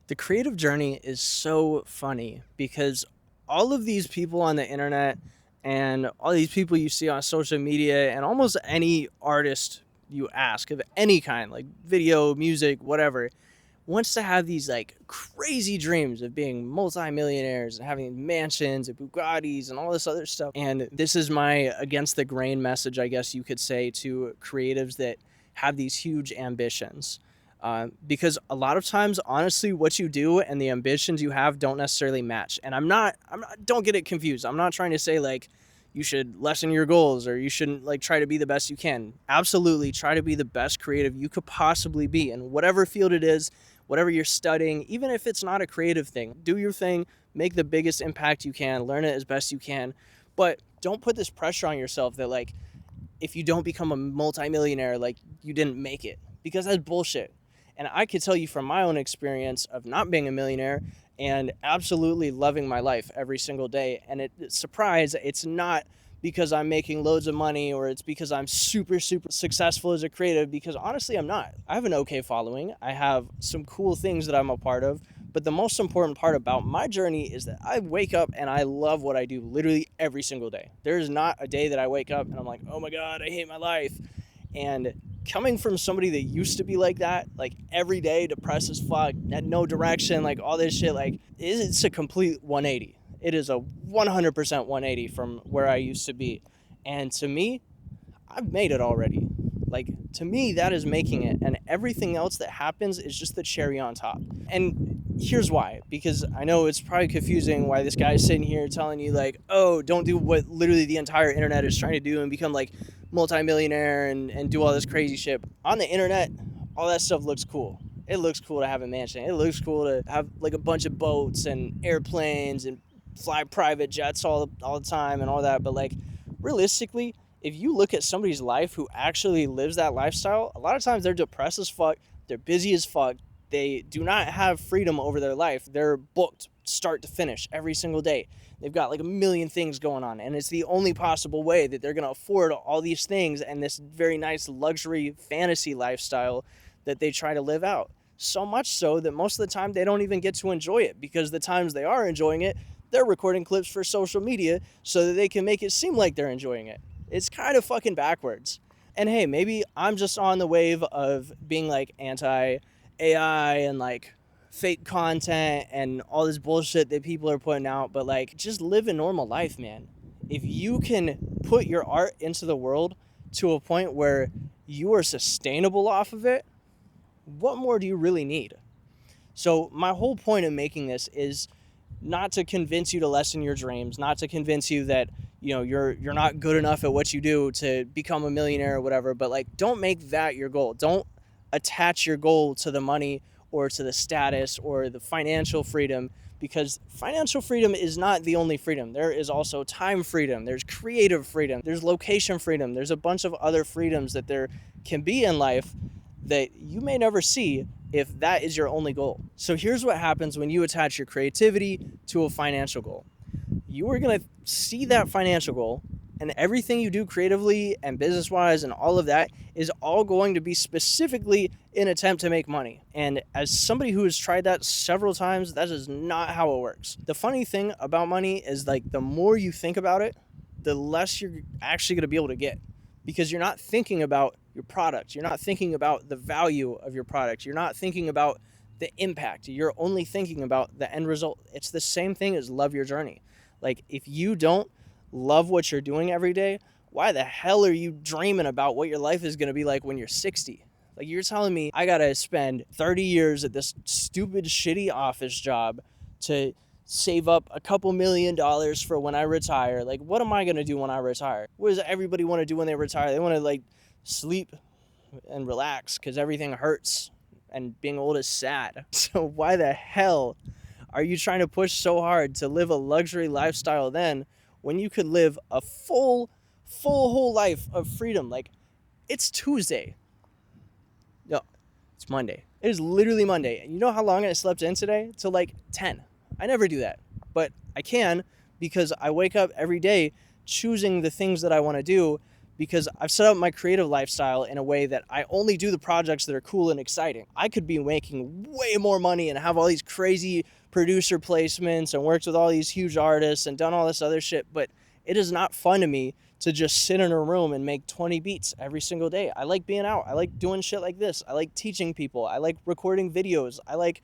The creative journey is so funny because all of these people on the internet and all these people you see on social media and almost any artist you ask of any kind, like video, music, whatever, wants to have these like crazy dreams of being multimillionaires and having mansions and Bugattis and all this other stuff. And this is my against the grain message, I guess you could say, to creatives that have these huge ambitions. Because a lot of times, honestly, what you do and the ambitions you have don't necessarily match. And don't get it confused. I'm not trying to say like you should lessen your goals or you shouldn't like try to be the best you can. Absolutely try to be the best creative you could possibly be in whatever field it is, whatever you're studying, even if it's not a creative thing. Do your thing, make the biggest impact you can, learn it as best you can. But don't put this pressure on yourself that like if you don't become a multimillionaire, like you didn't make it, because that's bullshit. And I could tell you from my own experience of not being a millionaire and absolutely loving my life every single day. And surprise, it's not because I'm making loads of money or it's because I'm super, super successful as a creative, because honestly, I'm not. I have an okay following. I have some cool things that I'm a part of. But the most important part about my journey is that I wake up and I love what I do literally every single day. There's not a day that I wake up and I'm like, oh my God, I hate my life. And coming from somebody that used to be like that, like every day depressed as fuck, had no direction, like all this shit, like it's a complete 180. It is a 100% 180 from where I used to be. And to me, I've made it already. Like, to me, that is making it. And everything else that happens is just the cherry on top. And here's why. Because I know it's probably confusing why this guy's sitting here telling you, like, oh, don't do what literally the entire internet is trying to do and become, like, multimillionaire and do all this crazy shit. On the internet, all that stuff looks cool. It looks cool to have a mansion. It looks cool to have, like, a bunch of boats and airplanes and fly private jets all the time and all that. But, like, realistically, if you look at somebody's life who actually lives that lifestyle, a lot of times they're depressed as fuck, they're busy as fuck, they do not have freedom over their life. They're booked start to finish every single day. They've got like a million things going on, and it's the only possible way that they're going to afford all these things and this very nice luxury fantasy lifestyle that they try to live out. So much so that most of the time they don't even get to enjoy it, because the times they are enjoying it, they're recording clips for social media so that they can make it seem like they're enjoying it. It's kind of fucking backwards. And hey, maybe I'm just on the wave of being like anti AI and like fake content and all this bullshit that people are putting out, but like just live a normal life, man. If you can put your art into the world to a point where you are sustainable off of it, what more do you really need? So my whole point of making this is not to convince you to lessen your dreams, not to convince you that, you know, you're not good enough at what you do to become a millionaire or whatever, but like don't make that your goal. Don't attach your goal to the money or to the status or the financial freedom, because financial freedom is not the only freedom. There is also time freedom, there's creative freedom, there's location freedom, there's a bunch of other freedoms that there can be in life that you may never see if that is your only goal. So here's what happens when you attach your creativity to a financial goal. You are going to see that financial goal, and everything you do creatively and business-wise and all of that is all going to be specifically in attempt to make money. And as somebody who has tried that several times, that is not how it works. The funny thing about money is like the more you think about it, the less you're actually going to be able to get, because you're not thinking about your product. You're not thinking about the value of your product. You're not thinking about the impact. You're only thinking about the end result. It's the same thing as love your journey. Like, if you don't love what you're doing every day, why the hell are you dreaming about what your life is going to be like when you're 60? Like, you're telling me I got to spend 30 years at this stupid, shitty office job to save up a couple $1,000,000 for when I retire. Like, what am I going to do when I retire? What does everybody want to do when they retire? They want to, like, sleep and relax because everything hurts and being old is sad. So why the hell are you trying to push so hard to live a luxury lifestyle then when you could live a full whole life of freedom? Like, it's Tuesday. No, it's Monday. It is literally Monday. And you know how long I slept in today? Till like 10. I never do that, but I can, because I wake up every day choosing the things that I want to do because I've set up my creative lifestyle in a way that I only do the projects that are cool and exciting. I could be making way more money and have all these crazy producer placements and worked with all these huge artists and done all this other shit, but it is not fun to me to just sit in a room and make 20 beats every single day. I like being out. I like doing shit like this. I like teaching people. I like recording videos. I like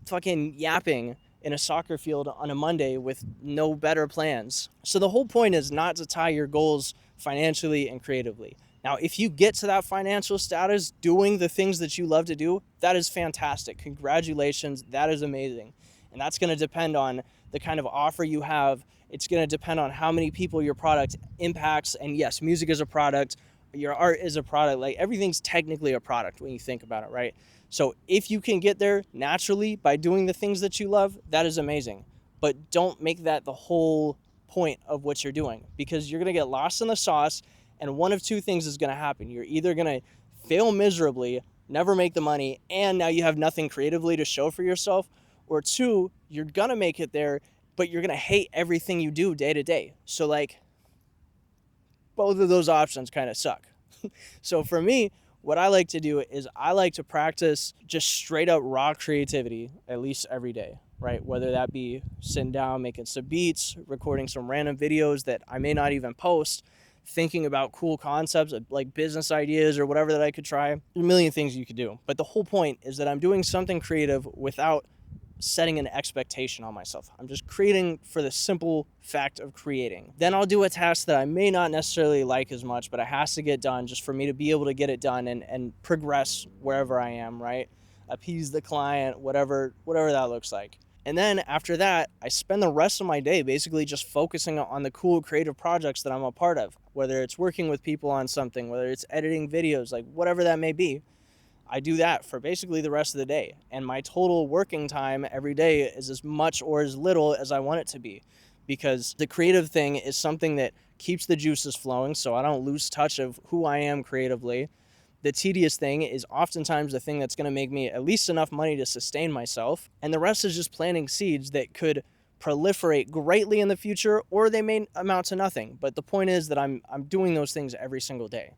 fucking yapping in a soccer field on a Monday with no better plans. So the whole point is not to tie your goals financially and creatively. Now, if you get to that financial status doing the things that you love to do, that is fantastic. Congratulations. That is amazing. And that's going to depend on the kind of offer you have. It's going to depend on how many people your product impacts. And yes, music is a product. Your art is a product. Like, everything's technically a product when you think about it, right? So if you can get there naturally by doing the things that you love, that is amazing. But don't make that the whole point of what you're doing, because you're going to get lost in the sauce, and one of two things is going to happen. You're either going to fail miserably, never make the money, and now you have nothing creatively to show for yourself, or two, you're going to make it there, but you're going to hate everything you do day to day. So like, both of those options kind of suck. So for me, what I like to do is I like to practice just straight up raw creativity at least every day, right? Whether that be sitting down, making some beats, recording some random videos that I may not even post, thinking about cool concepts like business ideas or whatever that I could try. There's a million things you could do. But the whole point is that I'm doing something creative without setting an expectation on myself. I'm just creating for the simple fact of creating. Then I'll do a task that I may not necessarily like as much, but it has to get done just for me to be able to get it done and progress wherever I am, right? Appease the client, whatever that looks like. And then after that, I spend the rest of my day basically just focusing on the cool creative projects that I'm a part of, whether it's working with people on something, whether it's editing videos, like whatever that may be. I do that for basically the rest of the day. And my total working time every day is as much or as little as I want it to be, because the creative thing is something that keeps the juices flowing so I don't lose touch of who I am creatively. The tedious thing is oftentimes the thing that's going to make me at least enough money to sustain myself. And the rest is just planting seeds that could proliferate greatly in the future, or they may amount to nothing. But the point is that I'm doing those things every single day.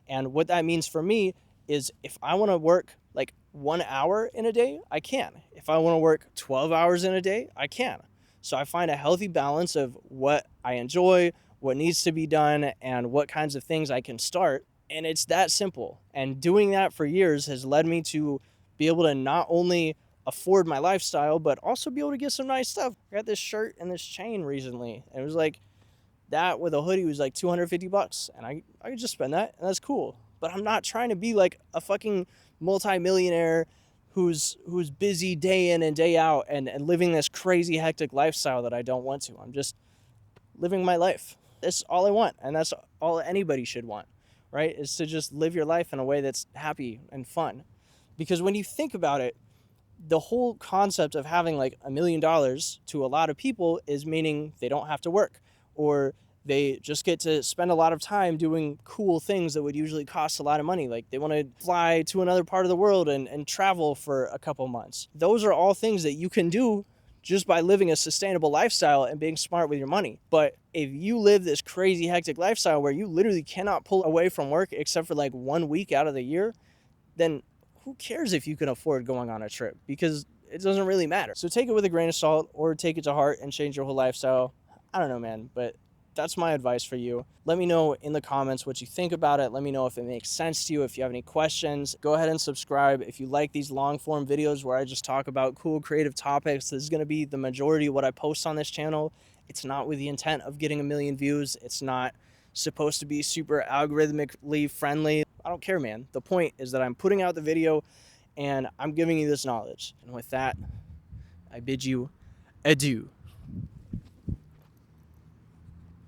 And what that means for me is if I want to work like 1 hour in a day, I can. If I want to work 12 hours in a day, I can. So I find a healthy balance of what I enjoy, what needs to be done, and what kinds of things I can start. And it's that simple. And doing that for years has led me to be able to not only afford my lifestyle, but also be able to get some nice stuff. I got this shirt and this chain recently, and it was like, that with a hoodie was like $250, and I could just spend that, and that's cool. But I'm not trying to be like a fucking multi-millionaire who's busy day in and day out and living this crazy hectic lifestyle that I don't want to. I'm just living my life. That's all I want, and that's all anybody should want, right? Is to just live your life in a way that's happy and fun. Because when you think about it, the whole concept of having like $1 million to a lot of people is meaning they don't have to work, or they just get to spend a lot of time doing cool things that would usually cost a lot of money. Like they want to fly to another part of the world and travel for a couple months. Those are all things that you can do just by living a sustainable lifestyle and being smart with your money. But if you live this crazy hectic lifestyle where you literally cannot pull away from work except for like 1 week out of the year, then who cares if you can afford going on a trip? Because it doesn't really matter. So take it with a grain of salt, or take it to heart and change your whole lifestyle. I don't know, man, but that's my advice for you. Let me know in the comments what you think about it. Let me know if it makes sense to you. If you have any questions, go ahead and subscribe. If you like these long form videos where I just talk about cool creative topics, this is going to be the majority of what I post on this channel. It's not with the intent of getting 1 million views. It's not supposed to be super algorithmically friendly. I don't care, man. The point is that I'm putting out the video and I'm giving you this knowledge. And with that, I bid you adieu.